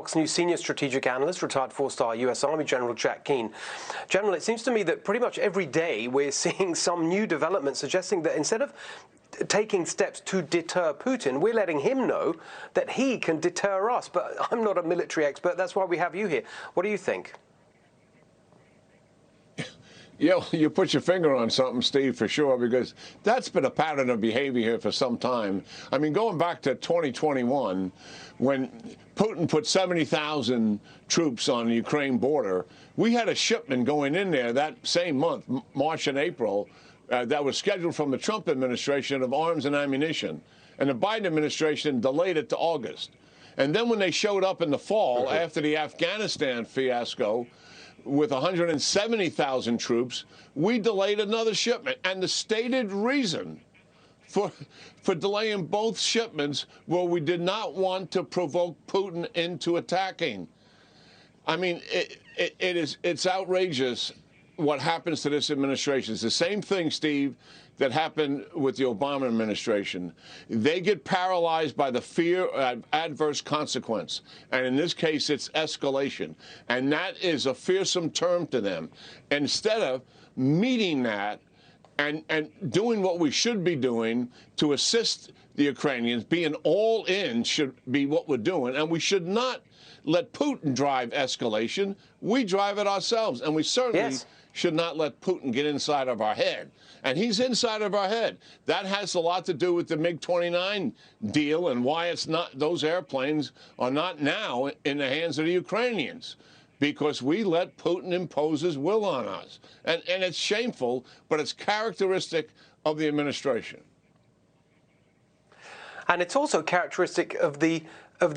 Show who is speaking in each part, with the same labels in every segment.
Speaker 1: Fox News senior strategic analyst, retired four-star U.S. Army General Jack Keane. General, it seems to me that pretty much every day we're seeing some new development suggesting that instead of taking steps to deter Putin, we're letting him know that he can deter us. But I'm not a military expert. That's why we have you here. What do you think?
Speaker 2: Yeah, you put your finger on something, Steve, for sure, because that's been a pattern of behavior here for some time. I mean, going back to 2021, when Putin put 70,000 troops on the Ukraine border, we had a shipment going in there that same month, March and April, that was scheduled from the Trump administration of arms and ammunition. And the Biden administration delayed it to August. And then when they showed up in the fall, after the Afghanistan fiasco, with 170,000 troops, we delayed another shipment. And the stated reason for delaying both shipments was we did not want to provoke Putin into attacking. I mean, it's outrageous what happens to this administration. It's the same thing, Steve, that happened with the Obama administration. They get paralyzed by the fear of adverse consequence. And in this case, it's escalation. And that is a fearsome term to them. Instead of meeting that and doing what we should be doing to assist the Ukrainians, being all in should be what we're doing. And we should not let Putin drive escalation. We drive it ourselves. And we certainly should not let Putin get inside of our head. And he's inside of our head. That has a lot to do with the MiG-29 deal and why it's not, those airplanes are not now in the hands of the Ukrainians, because we let Putin impose his will on us. And it's shameful, but it's characteristic of the administration.
Speaker 1: And it's also characteristic of the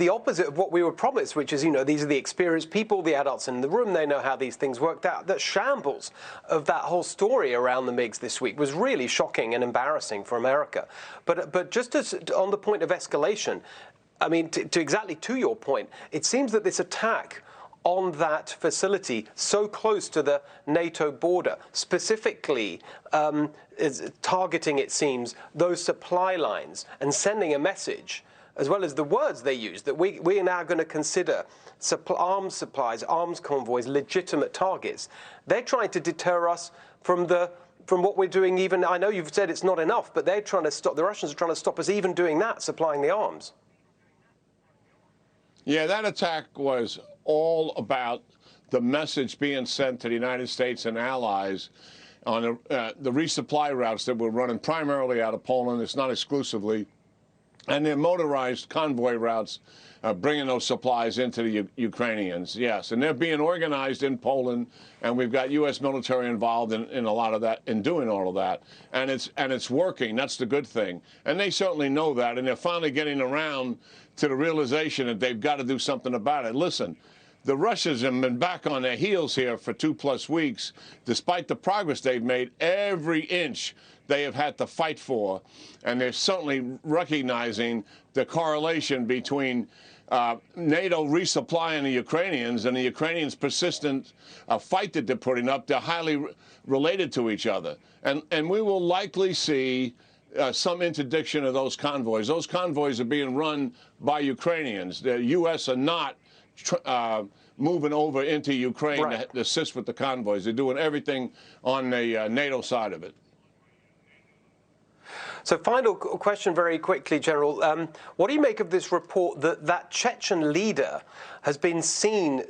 Speaker 1: opposite of what we were promised, which is, you know, these are the experienced people, the adults in the room, they know how these things worked out. The shambles of that whole story around the MiGs this week was really shocking and embarrassing for America. But just as on the point of escalation, I mean, exactly to your point, it seems that this attack on that facility so close to the NATO border, specifically is targeting, it seems, those supply lines and sending a message, as well as the words they use, that we are now going to consider arms supplies, arms convoys, legitimate targets. They're trying to deter us from what we're doing. Even, I know you've said it's not enough, but they're trying to stop, the Russians are trying to stop us even doing that, supplying the arms.
Speaker 2: Yeah, that attack was all about the message being sent to the United States and allies on the resupply routes that we're running primarily out of Poland. It's not exclusively. And they're motorized convoy routes bringing those supplies into the Ukrainians, yes. And they're being organized in Poland, and we've got U.S. military involved in a lot of that, in doing all of that. And it's working. That's the good thing. And they certainly know that, and they're finally getting around to the realization that they've got to do something about it. Listen, the Russians have been back on their heels here for 2+ weeks, despite the progress they've made. Every inch they have had to fight for, and they're certainly recognizing the correlation between NATO resupplying the Ukrainians and the Ukrainians' persistent fight that they're putting up. They're highly related to each other. And we will likely see some interdiction of those convoys. Those convoys are being run by Ukrainians. The U.S. are not moving over into Ukraine to assist with the convoys. They're doing everything on the NATO side of it.
Speaker 1: So final question very quickly, General. What do you make of this report that Chechen leader has been seen,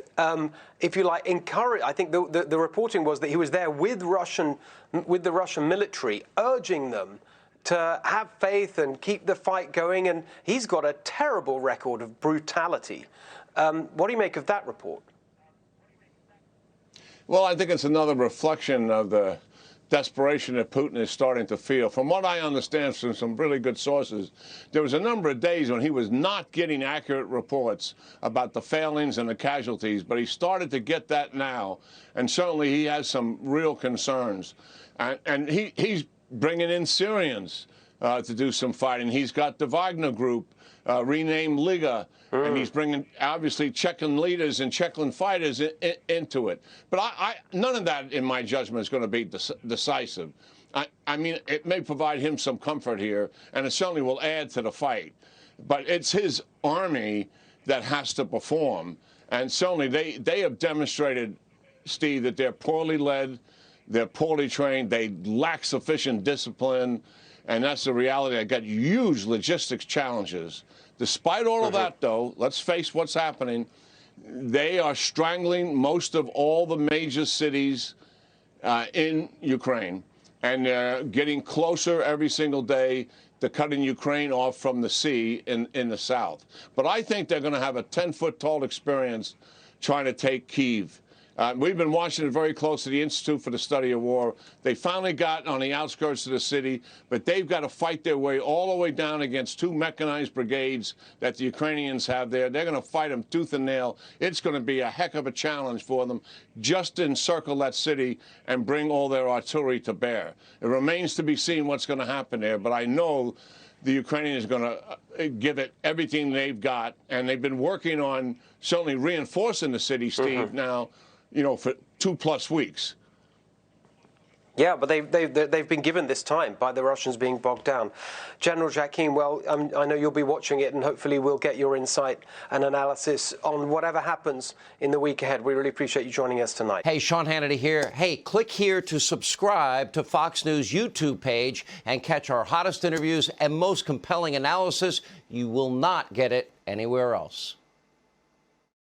Speaker 1: if you like, I think the reporting was that he was there with the Russian military, urging them to have faith and keep the fight going, and he's got a terrible record of brutality. What do you make of that report?
Speaker 2: Well, I think it's another reflection of the desperation that Putin is starting to feel. From what I understand from some really good sources, there was a number of days when he was not getting accurate reports about the failings and the casualties, but he started to get that now, and certainly he has some real concerns. And he's bringing in Syrians to do some fighting. He's got the Wagner Group, renamed Liga, and he's bringing, obviously, Chechen leaders and Chechen fighters into it. But none of that, in my judgment, is going to be decisive. I mean, it may provide him some comfort here, and it certainly will add to the fight. But it's his army that has to perform. And certainly they have demonstrated, Steve, that they're poorly led, they're poorly trained, they lack sufficient discipline, and that's the reality. They got huge logistics challenges. Despite all of that, though, let's face what's happening. They are strangling most of all the major cities in Ukraine, and they're getting closer every single day to cutting Ukraine off from the sea in the south. But I think they're going to have a 10-foot-tall experience trying to take Kyiv. We've been watching it very closely, the Institute for the Study of War. They finally got on the outskirts of the city, but they've got to fight their way all the way down against 2 mechanized brigades that the Ukrainians have there. They're going to fight them tooth and nail. It's going to be a heck of a challenge for them just to encircle that city and bring all their artillery to bear. It remains to be seen what's going to happen there, but I know the Ukrainians are going to give it everything they've got, and they've been working on certainly reinforcing the city, Steve, now, for 2+ weeks.
Speaker 1: Yeah, but they've been given this time by the Russians being bogged down. General Jack Keane, well, I know you'll be watching it, and hopefully we'll get your insight and analysis on whatever happens in the week ahead. We really appreciate you joining us tonight.
Speaker 3: Hey, Sean Hannity here. Hey, click here to subscribe to Fox News YouTube page and catch our hottest interviews and most compelling analysis. You will not get it anywhere else.